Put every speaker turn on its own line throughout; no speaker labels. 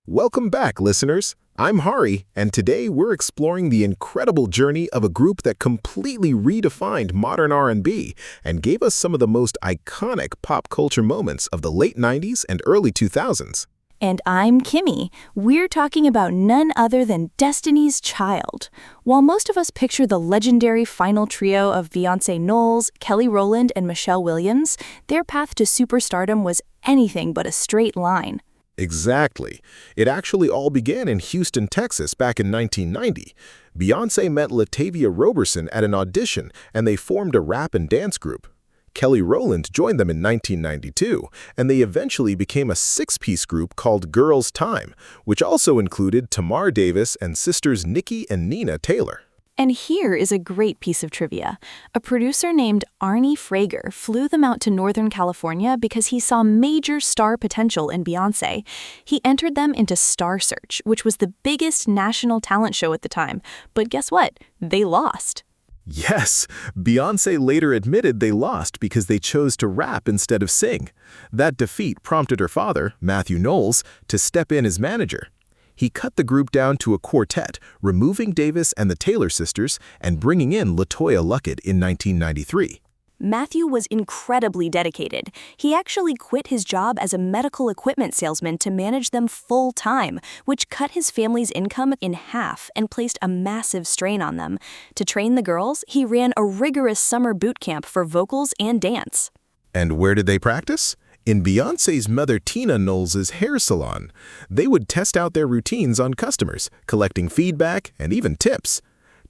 Welcome back, listeners. I'm Hari, and today we're exploring the incredible journey of a group that completely redefined modern R&B and gave us some of the most iconic pop culture moments of the late 90s and early 2000s.
And I'm Kimi. We're talking about none other than Destiny's Child. While most of us picture the legendary final trio of Beyoncé Knowles, Kelly Rowland, and Michelle Williams, their path to superstardom was anything but a straight line.
Exactly. It actually all began in Houston, Texas back in 1990. Beyoncé met Latavia Roberson at an audition, and they formed a rap and dance group. Kelly Rowland joined them in 1992, and they eventually became a six-piece group called Girls' Tyme, which also included Tamar Davis and sisters Nikki and Nina Taylor.
And here is a great piece of trivia. A producer named Arnie Frager flew them out to Northern California because he saw major star potential in Beyoncé. He entered them into Star Search, which was the biggest national talent show at the time. But guess what? They lost.
Yes, Beyoncé later admitted they lost because they chose to rap instead of sing. That defeat prompted her father, Matthew Knowles, to step in as manager. He cut the group down to a quartet, removing Davis and the Taylor sisters and bringing in LaToya Luckett in 1993.
Matthew was incredibly dedicated. He actually quit his job as a medical equipment salesman to manage them full-time, which cut his family's income in half and placed a massive strain on them. To train the girls, he ran a rigorous summer boot camp for vocals and dance.
And where did they practice? In Beyoncé's mother Tina Knowles' hair salon. They would test out their routines on customers, collecting feedback and even tips.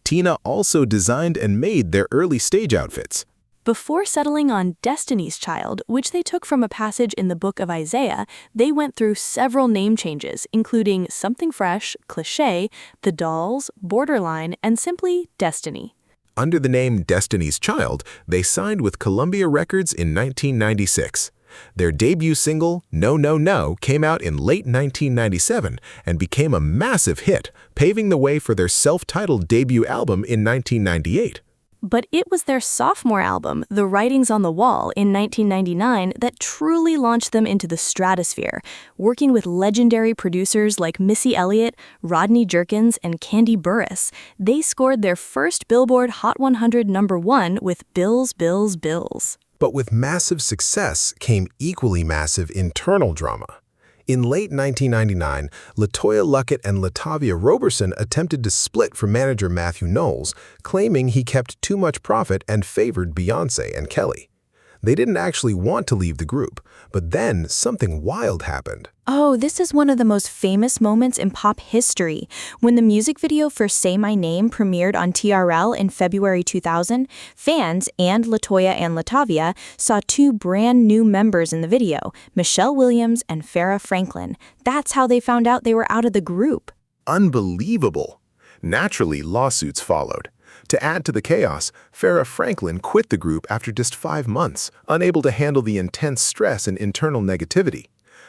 Tina also designed and made their early stage outfits.
Before settling on Destiny's Child, which they took from a passage in the book of Isaiah, they went through several name changes, including Something Fresh, Cliché, The Dolls, Borderline, and simply Destiny.
Under the name Destiny's Child, they signed with Columbia Records in 1996. Their debut single, No No No, came out in late 1997 and became a massive hit, paving the way for their self-titled debut album in 1998.
But it was their sophomore album, The Writings on the Wall, in 1999 that truly launched them into the stratosphere. Working with legendary producers like Missy Elliott, Rodney Jerkins, and Candy Burris, they scored their first Billboard Hot 100 #1 with Bills, Bills, Bills.
But with massive success came equally massive internal drama. In late 1999, LaToya Luckett and Latavia Roberson attempted to split from manager Matthew Knowles, claiming he kept too much profit and favored Beyoncé and Kelly. They didn't actually want to leave the group, but then something wild happened.
Oh, this is one of the most famous moments in pop history. When the music video for Say My Name premiered on TRL in February 2000, fans and LaToya and Latavia saw two brand new members in the video, Michelle Williams and Farrah Franklin. That's how they found out they were out of the group.
Unbelievable. Naturally, lawsuits followed. To add to the chaos, Farrah Franklin quit the group after just 5 months, unable to handle the intense stress and internal negativity.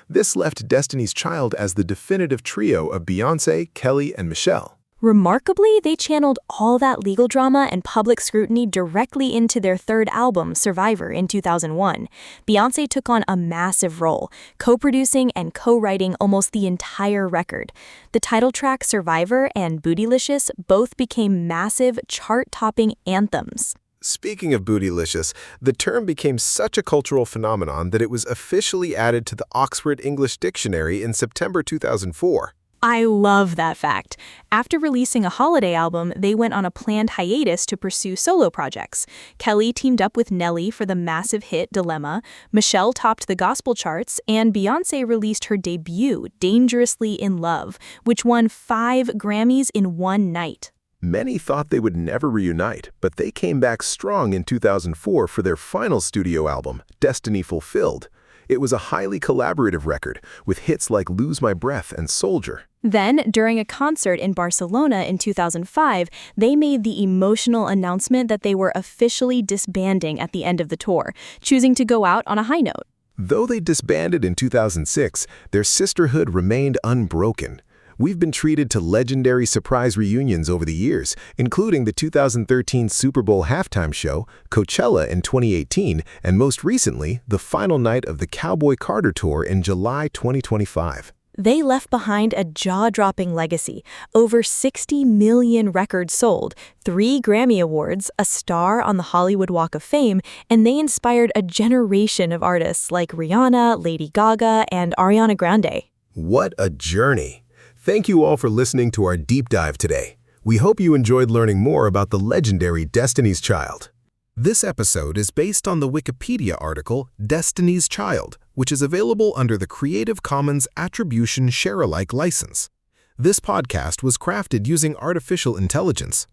This left Destiny's Child as the definitive trio of Beyoncé, Kelly, and Michelle.
Remarkably, they channeled all that legal drama and public scrutiny directly into their third album, Survivor, in 2001. Beyoncé took on a massive role, co-producing and co-writing almost the entire record. The title track Survivor and Bootylicious both became massive, chart-topping anthems.
Speaking of Bootylicious, the term became such a cultural phenomenon that it was officially added to the Oxford English Dictionary in September 2004.
I love that fact. After releasing a holiday album, they went on a planned hiatus to pursue solo projects. Kelly teamed up with Nelly for the massive hit Dilemma, Michelle topped the gospel charts, and Beyoncé released her debut, Dangerously in Love, which won 5 Grammys in one night.
Many thought they would never reunite, but they came back strong in 2004 for their final studio album, Destiny Fulfilled. It was a highly collaborative record, with hits like Lose My Breath and Soldier.
Then, during a concert in Barcelona in 2005, they made the emotional announcement that they were officially disbanding at the end of the tour, choosing to go out on a high note.
Though they disbanded in 2006, their sisterhood remained unbroken. We've been treated to legendary surprise reunions over the years, including the 2013 Super Bowl halftime show, Coachella in 2018, and most recently, the final night of the Cowboy Carter Tour in July 2025.
They left behind a jaw-dropping legacy, over 60 million records sold, 3 Grammy Awards, a star on the Hollywood Walk of Fame, and they inspired a generation of artists like Rihanna, Lady Gaga, and Ariana Grande.
What a journey! Thank you all for listening to our deep dive today. We hope you enjoyed learning more about the legendary Destiny's Child. This episode is based on the Wikipedia article Destiny's Child, which is available under the Creative Commons Attribution Share-alike license. This podcast was crafted using artificial intelligence.